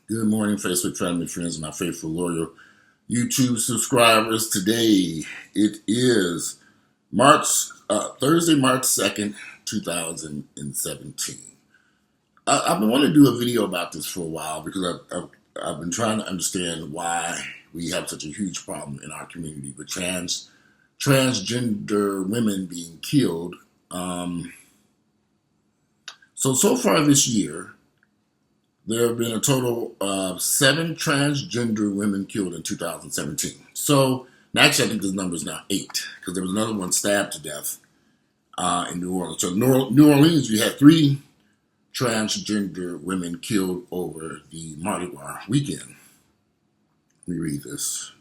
Good morning, Facebook family, friends, and my faithful, loyal YouTube subscribers. Today it is Thursday, March 2nd, 2017. I've been wanting to do a video about this for a while because I've been trying to understand why we have such a huge problem in our community with transgender women being killed. So far this year, there have been a total of 7 transgender women killed in 2017. So, actually, I think this number is now 8, because there was another one stabbed to death in New Orleans. So, New Orleans, we had 3 transgender women killed over the Mardi Gras weekend. Let me read this.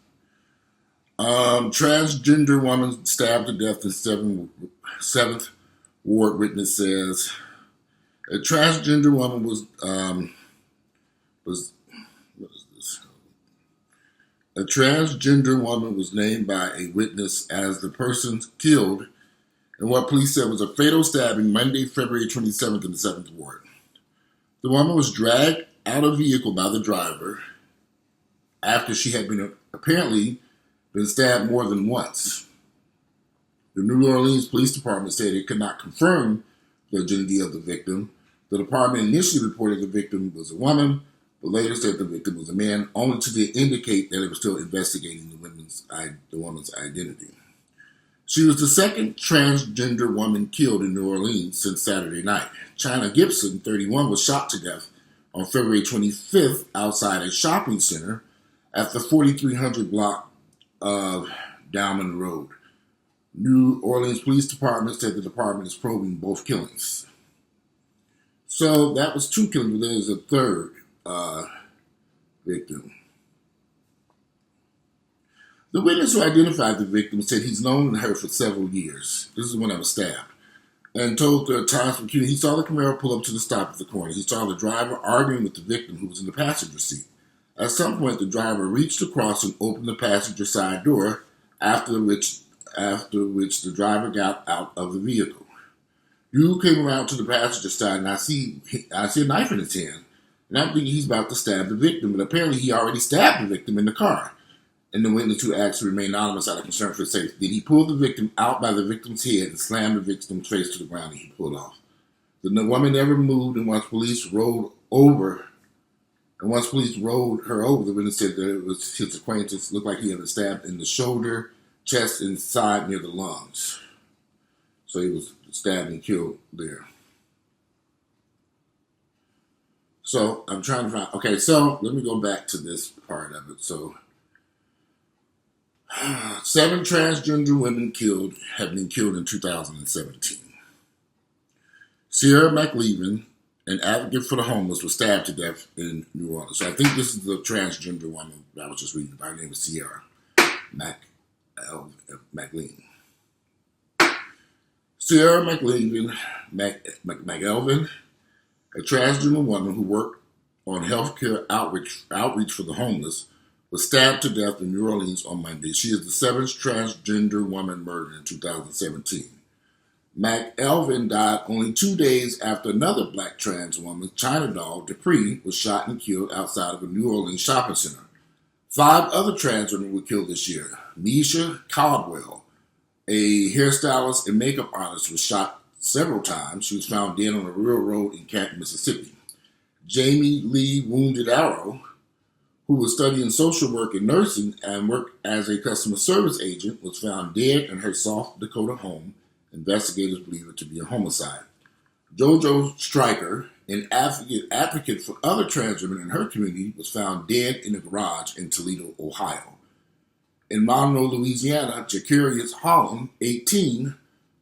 Transgender woman stabbed to death in 7th Ward witness says a transgender woman was a transgender woman was named by a witness as the person killed in what police said was a fatal stabbing Monday, February 27th in the 7th Ward. The woman was dragged out of the vehicle by the driver after she had apparently been stabbed more than once. The New Orleans Police Department said it could not confirm the identity of the victim. The department initially reported the victim was a woman, but later said the victim was a man, only to indicate that it was still investigating the woman's identity. She was the second transgender woman killed in New Orleans since Saturday night. Chyna Gibson, 31, was shot to death on February 25th outside a shopping center at the 4300 block of Downman Road. New Orleans Police Department said the department is probing both killings. So that was 2 killings, but there's a third victim. The witness who identified the victim said he's known her for several years. This is when I was stabbed. And told the Times Picayune he saw the Camaro pull up to the stop at the corner. He saw the driver arguing with the victim who was in the passenger seat. At some point, the driver reached across and opened the passenger side door, after which the driver got out of the vehicle. You came around to the passenger side, and I see a knife in his hand. And I'm thinking he's about to stab the victim, but apparently he already stabbed the victim in the car. And the witness who asked to remain anonymous out of concern for his safety. Then he pulled the victim out by the victim's head and slammed the victim's face to the ground, and he pulled off. The woman never moved, and once police rolled her over, the witness said that it was his acquaintance. Looked like he had been stabbed in the shoulder, chest, and side near the lungs. So he was stabbed and killed there. So I'm trying to find. Okay, so let me go back to this part of it. So 7 transgender women have been killed in 2017. Ciara McElveen, an advocate for the homeless, was stabbed to death in New Orleans. So I think this is the transgender woman that I was just reading. Her name is Ciara McElveen. Ciara McElveen, a transgender woman who worked on healthcare outreach for the homeless, was stabbed to death in New Orleans on Monday. She is the 7th transgender woman murdered in 2017. McElveen died only 2 days after another black trans woman, Chyna Doll Dupree, was shot and killed outside of a New Orleans shopping center. 5 other trans women were killed this year. Mesha Caldwell, a hairstylist and makeup artist, was shot several times. She was found dead on a rural road in Canton, Mississippi. Jamie Lee Wounded Arrow, who was studying social work and nursing and worked as a customer service agent, was found dead in her South Dakota home. Investigators believe it to be a homicide. Jojo Striker, an advocate for other trans women in her community, was found dead in a garage in Toledo, Ohio. In Monroe, Louisiana, Jacarius Holland, 18,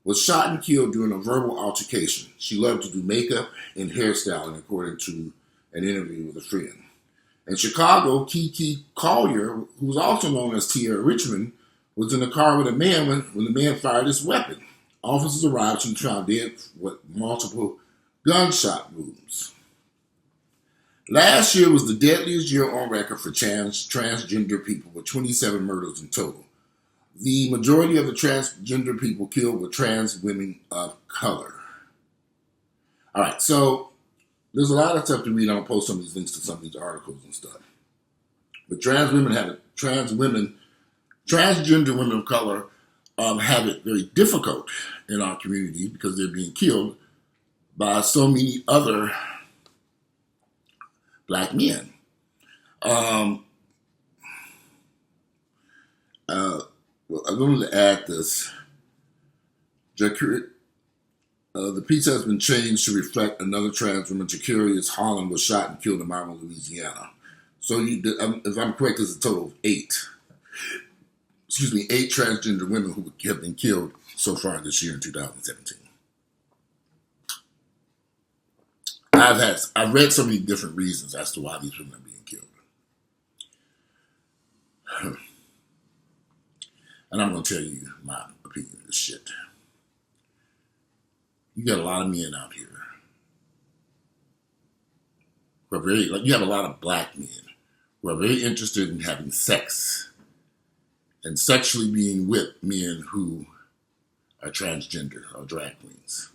was shot and killed during a verbal altercation. She loved to do makeup and hairstyling, according to an interview with a friend. In Chicago, Kiki Collier, who was also known as Tierra Richmond, was in a car with a man when the man fired his weapon. Officers arrived. She was found dead with multiple gunshot wounds. Last year was the deadliest year on record for transgender people, with 27 murders in total. The majority of the transgender people killed were trans women of color. All right, so there's a lot of stuff to read. I'll post some of these links to some of these articles and stuff. But transgender women of color have it very difficult in our community because they're being killed by so many other black men. I wanted to add this. The piece has been changed to reflect another trans woman. Jacarius Holland was shot and killed in Monroe, Louisiana. So, if I'm correct, there's a total of 8 transgender women who have been killed so far this year in 2017. I've read so many different reasons as to why these women are being killed. And I'm going to tell you my opinion of this shit. You got a lot of men out here who are you have a lot of black men who are very interested in having sex and sexually being with men who are transgender or drag queens.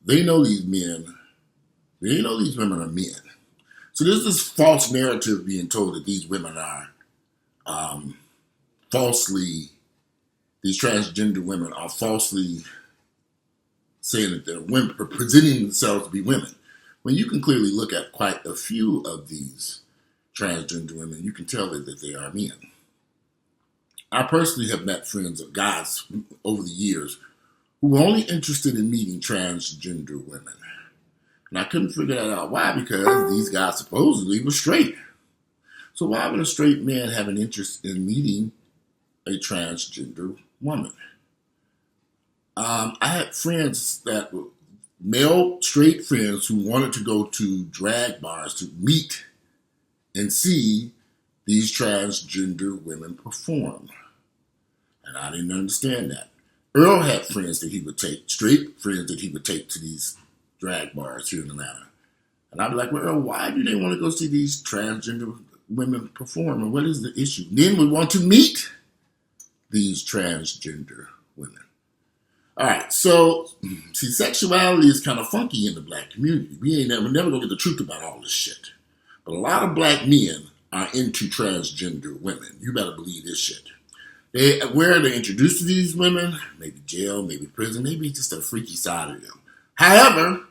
They know these women are men. So there's this false narrative being told that these women are these transgender women are falsely saying that they're women, presenting themselves to be women. When you can clearly look at quite a few of these transgender women, you can tell that they are men. I personally have met friends of guys over the years who were only interested in meeting transgender women. And I couldn't figure that out. Why? Because these guys supposedly were straight. So why would a straight man have an interest in meeting a transgender woman? I had friends that were male straight friends who wanted to go to drag bars to meet and see these transgender women perform. And I didn't understand that. Earl had friends that he would take, straight friends that he would take to these drag bars here in Atlanta. And I'd be like, well, Earl, why do they want to go see these transgender women perform? And what is the issue? Then we want to meet these transgender women. All right, so, see, sexuality is kind of funky in the black community. We're never going to get the truth about all this shit. But a lot of black men are into transgender women. You better believe this shit. Where they're introduced to these women, maybe jail, maybe prison, maybe just a freaky side of them. However,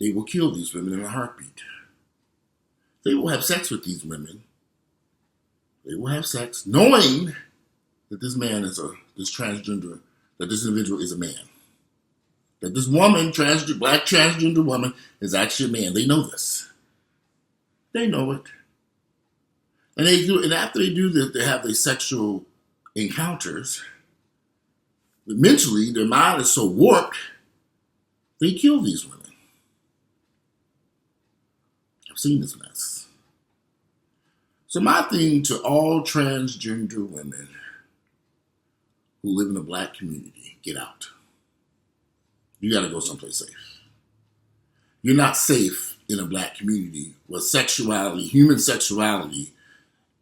they will kill these women in a heartbeat. They will have sex with these women. They will have sex knowing that this man is this transgender, that this individual is a man. That this woman, black transgender woman, is actually a man. They know this. They know it. And and after they do this, they have these sexual encounters. Mentally, their mind is so warped, they kill these women. I've seen this mess. So my thing to all transgender women who live in the black community, get out. You got to go someplace safe. You're not safe in a black community where sexuality, human sexuality,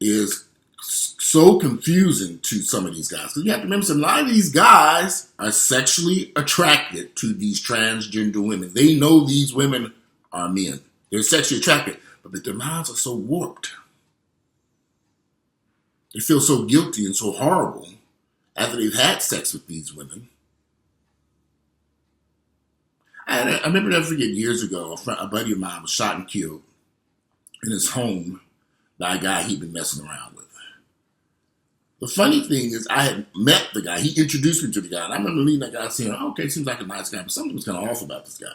is so confusing to some of these guys. Because you have to remember, a lot of these guys are sexually attracted to these transgender women. They know these women are men. They're sexually attracted, but their minds are so warped. They feel so guilty and so horrible after they've had sex with these women. I remember never forget years ago, a buddy of mine was shot and killed in his home by a guy he'd been messing around with. The funny thing is, I had met the guy. He introduced me to the guy. And I remember meeting that guy saying, oh, okay, seems like a nice guy, but something was kind of off about this guy.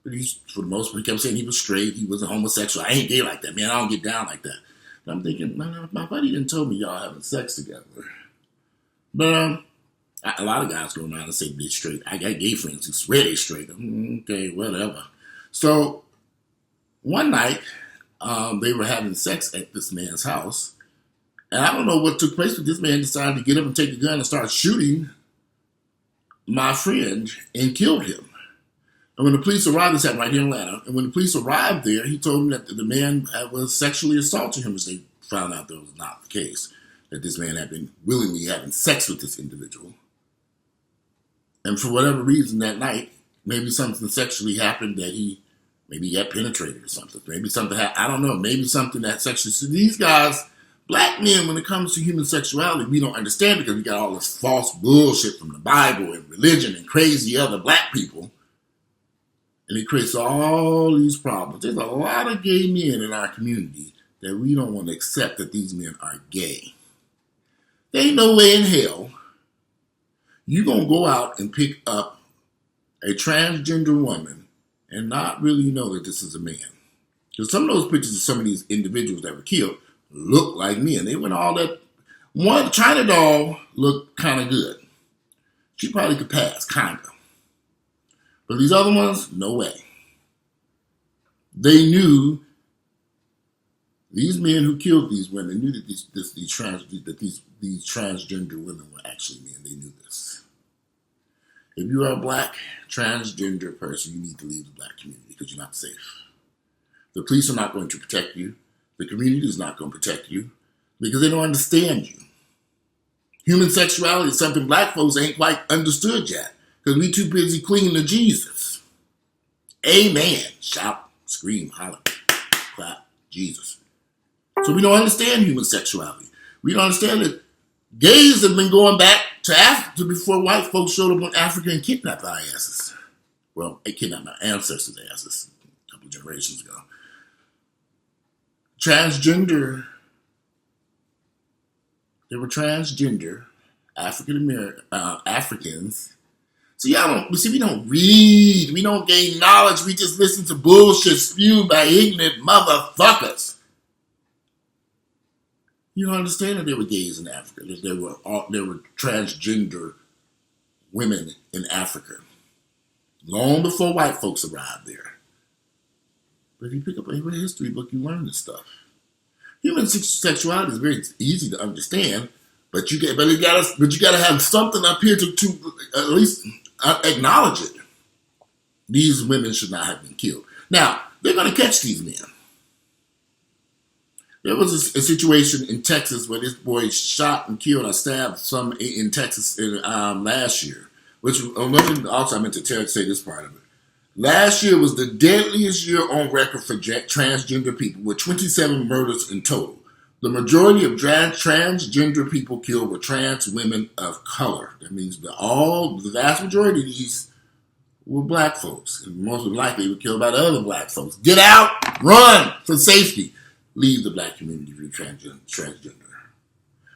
But for the most part, he kept saying he was straight. He was a homosexual. I ain't gay like that, man. I don't get down like that. And I'm thinking, man, my buddy didn't tell me y'all having sex together. But a lot of guys go around and say they're straight. I got gay friends who swear they're straight. Okay, whatever. So one night, they were having sex at this man's house. And I don't know what took place, but this man decided to get up and take a gun and start shooting my friend and killed him. And when the police arrived, this happened right here in Atlanta, and when the police arrived there, he told them that the man was sexually assaulting him, as they found out that was not the case, that this man had been willingly having sex with this individual. And for whatever reason that night, maybe something sexually happened that he Maybe he got penetrated or something. Maybe something I don't know. Maybe something that sexually. So these guys, black men, when it comes to human sexuality, we don't understand because we got all this false bullshit from the Bible and religion and crazy other black people. And it creates all these problems. There's a lot of gay men in our community that we don't want to accept that these men are gay. There ain't no way in hell you're going to go out and pick up a transgender woman and not really know that this is a man. Because some of those pictures of some of these individuals that were killed look like men. They went all that. One, Chyna Doll looked kind of good. She probably could pass, kind of. But these other ones, no way. They knew, these men who killed these women knew that these transgender women were actually men. They knew this. If you are a black transgender person, you need to leave the black community because you're not safe. The police are not going to protect you. The community is not going to protect you because they don't understand you. Human sexuality is something black folks ain't quite understood yet because we too busy clinging to Jesus. Amen. Shout, scream, holler, clap, Jesus. So we don't understand human sexuality. We don't understand that gays have been going back to Africa before white folks showed up on Africa and kidnapped our asses. Well, they kidnapped our ancestors' asses a couple of generations ago. Transgender, there were transgender Africans. So we don't read, we don't gain knowledge, we just listen to bullshit spewed by ignorant motherfuckers. You don't understand that there were gays in Africa. There were transgender women in Africa. Long before white folks arrived there. But if you pick up a history book, you learn this stuff. Human sexuality is very easy to understand, but you gotta have something up here to at least acknowledge it. These women should not have been killed. Now, they're going to catch these men. There was a situation in Texas where this boy shot and killed or stabbed some in Texas last year. Which also I meant to say this part of it. Last year was the deadliest year on record for transgender people, with 27 murders in total. The majority of transgender people killed were trans women of color. That means the vast majority of these were black folks. And most likely were killed by the other black folks. Get out, run for safety. Leave the black community if you're transgender.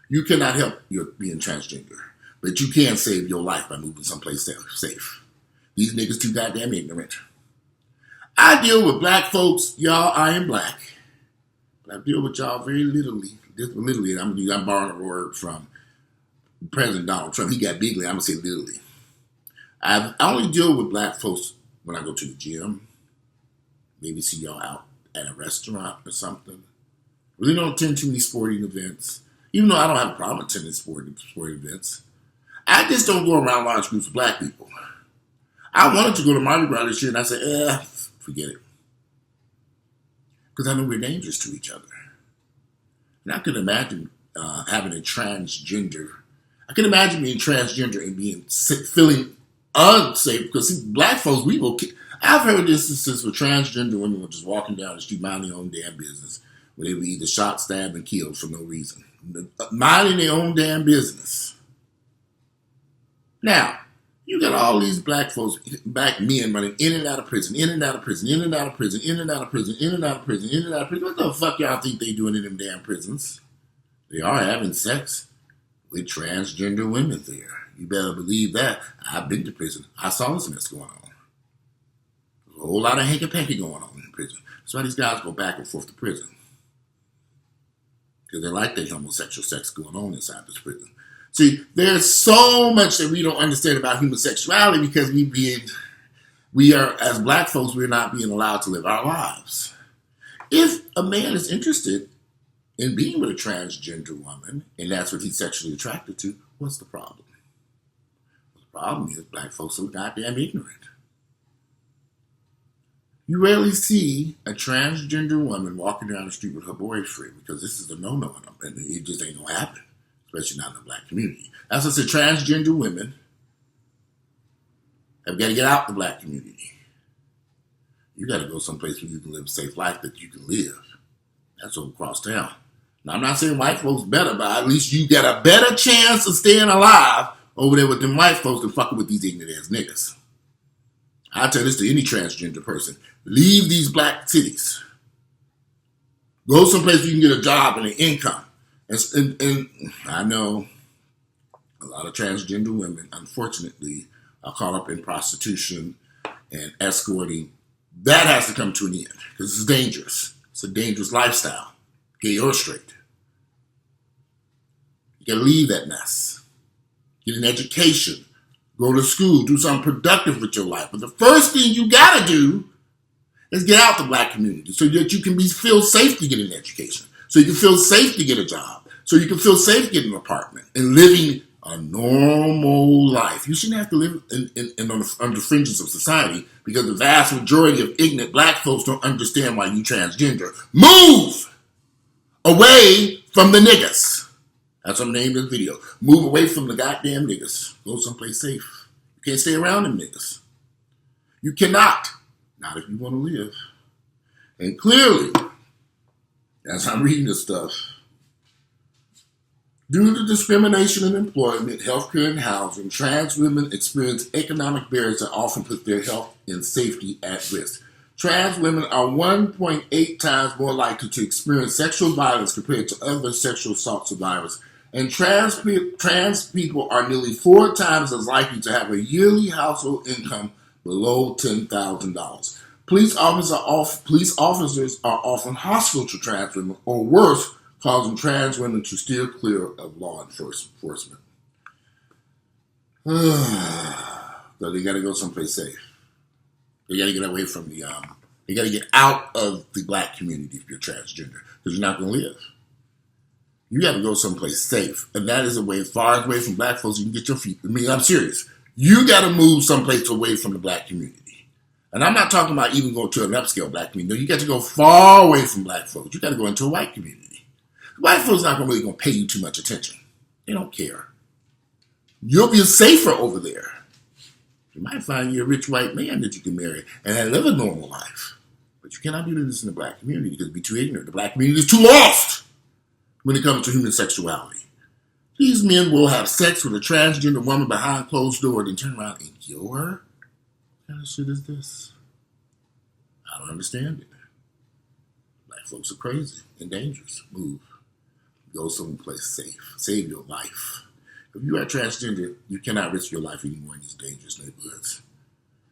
You cannot help being transgender, but you can save your life by moving someplace safe. These niggas too goddamn ignorant. I deal with black folks, y'all. I am black, but I deal with y'all very literally. I'm borrowing a word from President Donald Trump. He got bigly. I'm gonna say literally. I only deal with black folks when I go to the gym. Maybe see y'all out at a restaurant or something. Really don't attend too many sporting events. Even though I don't have a problem attending sporting events. I just don't go around large groups of black people. I wanted to go to Mardi Gras this year, and I said, forget it. Because I know we're dangerous to each other. And I can imagine having a transgender. I can imagine being transgender and feeling unsafe. Because see, black folks, I've heard instances where transgender women were just walking down the street minding their own damn business. Where they were either shot, stabbed, and killed for no reason. Minding their own damn business. Now, you got all these black folks, black men running in and out of prison, in and out of prison, in and out of prison, in and out of prison, in and out of prison, in and out of prison. What the fuck y'all think they doing in them damn prisons? They are having sex with transgender women there. You better believe that. I've been to prison. I saw this mess going on. There's a whole lot of hanky-panky going on in prison. That's why these guys go back and forth to prison. Because they like that homosexual sex going on inside this prison. See, there's so much that we don't understand about human sexuality because we are, as black folks, we're not being allowed to live our lives. If a man is interested in being with a transgender woman, and that's what he's sexually attracted to, what's the problem? The problem is black folks are goddamn ignorant. You rarely see a transgender woman walking down the street with her boyfriend because this is a no-no, and it just ain't gonna happen. Especially not in the black community. As I said, transgender women have got to get out the black community. You got to go someplace where you can live a safe life that you can live. That's over across town. Now, I'm not saying white folks better, but at least you got a better chance of staying alive over there with them white folks than fucking with these ignorant ass niggas. I tell this to any transgender person. Leave these black cities. Go someplace where you can get a job and an income. And I know a lot of transgender women, unfortunately, are caught up in prostitution and escorting. That has to come to an end because it's dangerous. It's a dangerous lifestyle, gay or straight. You gotta leave that mess. Get an education. Go to school. Do something productive with your life. But the first thing you gotta do is get out the black community so that you can feel safe to get an education. So you can feel safe to get a job. So you can feel safe to get an apartment and living a normal life. You shouldn't have to live on the fringes of society because the vast majority of ignorant black folks don't understand why you transgender. Move away from the niggas. That's what I'm naming this video. Move away from the goddamn niggas. Go someplace safe. You can't stay around them niggas. You cannot. Not if you want to live. And clearly, as I'm reading this stuff, due to discrimination in employment, healthcare, and housing, trans women experience economic barriers that often put their health and safety at risk. Trans women are 1.8 times more likely to experience sexual violence compared to other sexual assault survivors. And trans people are nearly 4 times as likely to have a yearly household income below $10,000. Police officers are often hostile to trans women, or worse, causing trans women to steer clear of law enforcement. So they got to go someplace safe. They got to get away from the. They got to get out of the black community if you're transgender, because you're not going to live. You got to go someplace safe, and that is a way far away from black folks you can get your feet. I mean, I'm serious. You got to move someplace away from the black community, and I'm not talking about even going to an upscale black community. No, you got to go far away from black folks. You got to go into a white community. White folks not really going to pay you too much attention. They don't care. You'll be safer over there. You might find you a rich white man that you can marry and live a normal life. But you cannot do this in the black community because it'd be too ignorant. The black community is too lost when it comes to human sexuality. These men will have sex with a transgender woman behind closed doors and turn around and kill her? What kind of shit is this? I don't understand it. Black folks are crazy and dangerous. Move. Go someplace safe. Save your life. If you are transgender, you cannot risk your life anymore in these dangerous neighborhoods.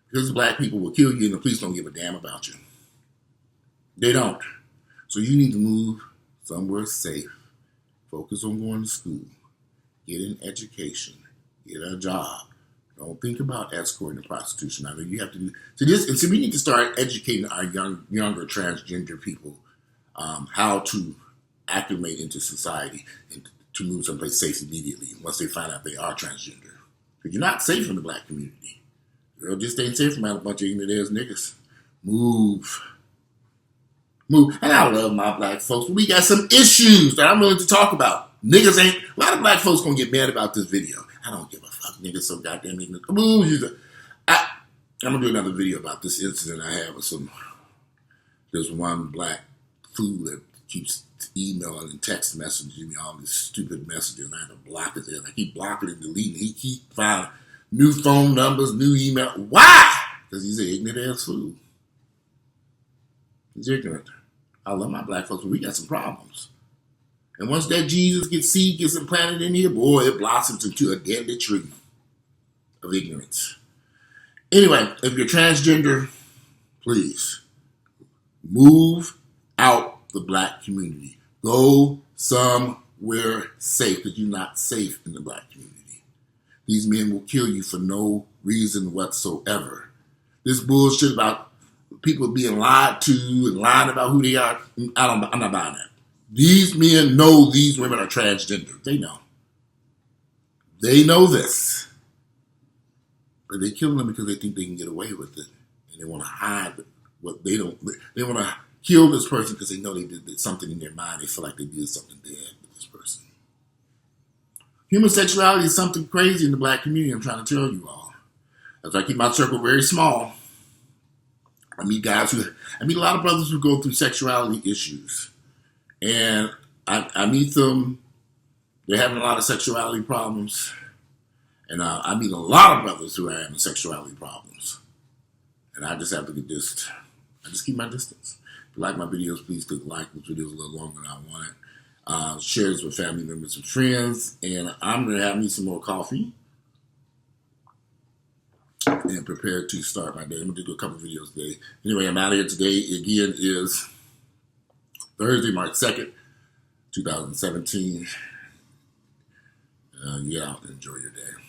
Because black people will kill you and the police don't give a damn about you. They don't. So you need to move somewhere safe. Focus on going to school. Get an education. Get a job. Don't think about escorting and prostitution. I mean, you have to do this. So we need to start educating our younger transgender people how to acclimate into society and to move someplace safe immediately once they find out they are transgender. Because you're not safe in the black community. Girl, just ain't safe from a bunch of ignorant ass niggas. Move. And I love my black folks, but we got some issues that I'm willing to talk about. Niggas ain't, a lot of black folks gonna get mad about this video. I don't give a fuck, niggas so goddamn ignorant. I'm gonna do another video about this incident I had with there's one black fool that keeps emailing and text messaging me all these stupid messages, and I have to block his ass. I keep blocking and deleting. He keep finding new phone numbers, new email. Why? Because he's an ignorant ass fool. He's ignorant. I love my black folks, but we got some problems. And once that Jesus seed gets implanted in here, boy, it blossoms into a deadly tree of ignorance. Anyway, if you're transgender, please move out the black community. Go somewhere safe, because you're not safe in the black community. These men will kill you for no reason whatsoever. This bullshit about people being lied to and lying about who they are, I'm not buying that. These men know these women are transgender. They know. They know this. But they kill them because they think they can get away with it. And they want to hide what they don't. They want to kill this person because they know they did something in their mind. They feel like they did something bad with this person. Human sexuality is something crazy in the black community, I'm trying to tell you all. That's why I keep my circle very small. I meet a lot of brothers who go through sexuality issues. And I meet them, they're having a lot of sexuality problems. And I meet a lot of brothers who are having sexuality problems. And I just have to I just keep my distance. If you like my videos, please click like. This video is a little longer than I wanted. Share this with family members and friends. And I'm going to have me some more coffee and prepare to start my day. I'm going to do a couple videos today. Anyway, I'm out of here today. Again, is Thursday, March 2nd, 2017. Get out and enjoy your day.